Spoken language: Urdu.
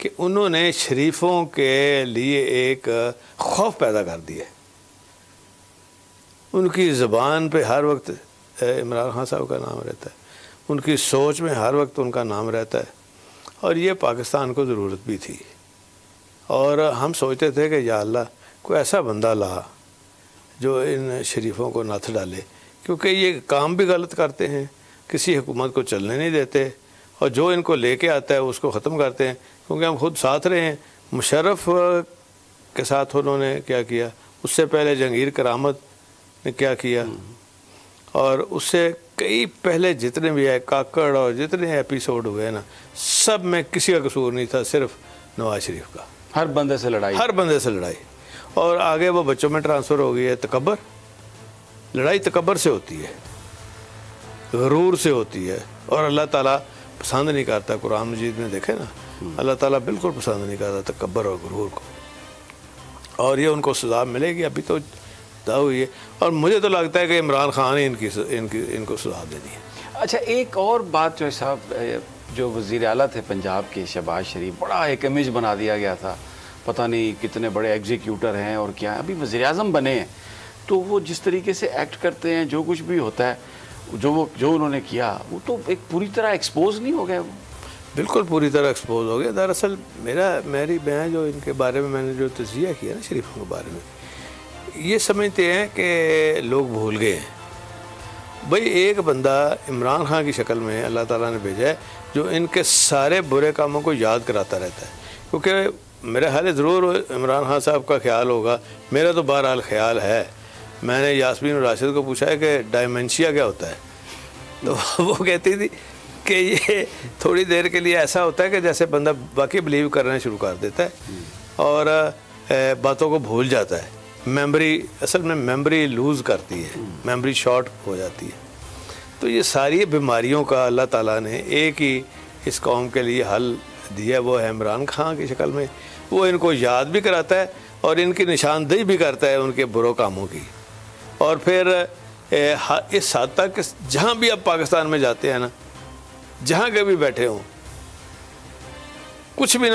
کہ انہوں نے شریفوں کے لیے ایک خوف پیدا کر دیا ہے۔ ان کی زبان پہ ہر وقت عمران خان صاحب کا نام رہتا ہے، ان کی سوچ میں ہر وقت ان کا نام رہتا ہے، اور یہ پاکستان کو ضرورت بھی تھی۔ اور ہم سوچتے تھے کہ یا اللہ کوئی ایسا بندہ لا جو ان شریفوں کو نتھ ڈالے، کیونکہ یہ کام بھی غلط کرتے ہیں، کسی حکومت کو چلنے نہیں دیتے، اور جو ان کو لے کے آتا ہے اس کو ختم کرتے ہیں۔ کیونکہ ہم خود ساتھ رہے ہیں، مشرف کے ساتھ انہوں نے کیا کیا، اس سے پہلے جہانگیر کرامت نے کیا کیا، اور اس سے کئی پہلے جتنے بھی ہے کاکڑ اور جتنے ایپیسوڈ ہوئے نا، سب میں کسی کا قصور نہیں تھا، صرف نواز شریف کا۔ ہر بندے سے لڑائی، ہر بندے سے لڑائی، اور آگے وہ بچوں میں ٹرانسفر ہو گئی ہے۔ تکبر، لڑائی تکبر سے ہوتی ہے، غرور سے ہوتی ہے، اور اللہ تعالیٰ پسند نہیں کرتا۔ قرآن مجید میں دیکھیں نا، اللہ تعالیٰ بالکل پسند نہیں کرتا تکبر اور غرور کو، اور یہ ان کو سزا ملے گی۔ ابھی تو ہوئی ہے، اور مجھے تو لگتا ہے کہ عمران خان ہی ان کو سزا دینی ہے۔ اچھا، ایک اور بات جو صاحب، جو وزیر اعلیٰ تھے پنجاب کے شہباز شریف، بڑا ایک امیج بنا دیا گیا تھا، پتہ نہیں کتنے بڑے ایگزیکیوٹر ہیں اور کیا، ابھی وزیر اعظم بنے ہیں تو وہ جس طریقے سے ایکٹ کرتے ہیں، جو کچھ بھی ہوتا ہے، جو انہوں نے کیا، وہ تو ایک پوری طرح ایکسپوز نہیں ہو گیا؟ وہ بالکل پوری طرح ایکسپوز ہو گیا۔ دراصل میری میں جو ان کے بارے میں نے جو تجزیہ کیا نا شریفوں کے بارے میں، یہ سمجھتے ہیں کہ لوگ بھول گئے ہیں۔ بھئی ایک بندہ عمران خان کی شکل میں اللہ تعالیٰ نے بھیجا ہے جو ان کے سارے برے کاموں کو یاد کراتا رہتا ہے، کیونکہ میرا خیال ہے ضرور عمران خان صاحب کا خیال ہوگا، میرا تو بہرحال خیال ہے، میں نے یاسمین اور راشد کو پوچھا ہے کہ ڈائمنشیا کیا ہوتا ہے، تو وہ کہتی تھی کہ یہ تھوڑی دیر کے لیے ایسا ہوتا ہے کہ جیسے بندہ واقعی بلیو کرنا شروع کر دیتا ہے اور باتوں کو بھول جاتا ہے، اصل میں میموری لوز کرتی ہے، میموری شارٹ ہو جاتی ہے۔ تو یہ ساری بیماریوں کا اللہ تعالیٰ نے ایک ہی اس قوم کے لیے حل دیا، وہ ہے عمران خان کی شکل میں۔ وہ ان کو یاد بھی کراتا ہے اور ان کی نشاندہی بھی کرتا ہے ان کے برے کاموں کی، اور پھر اس حد تک جہاں بھی اب پاکستان میں جاتے ہیں نا، جہاں کے بھی بیٹھے ہوں، کچھ بھی نہ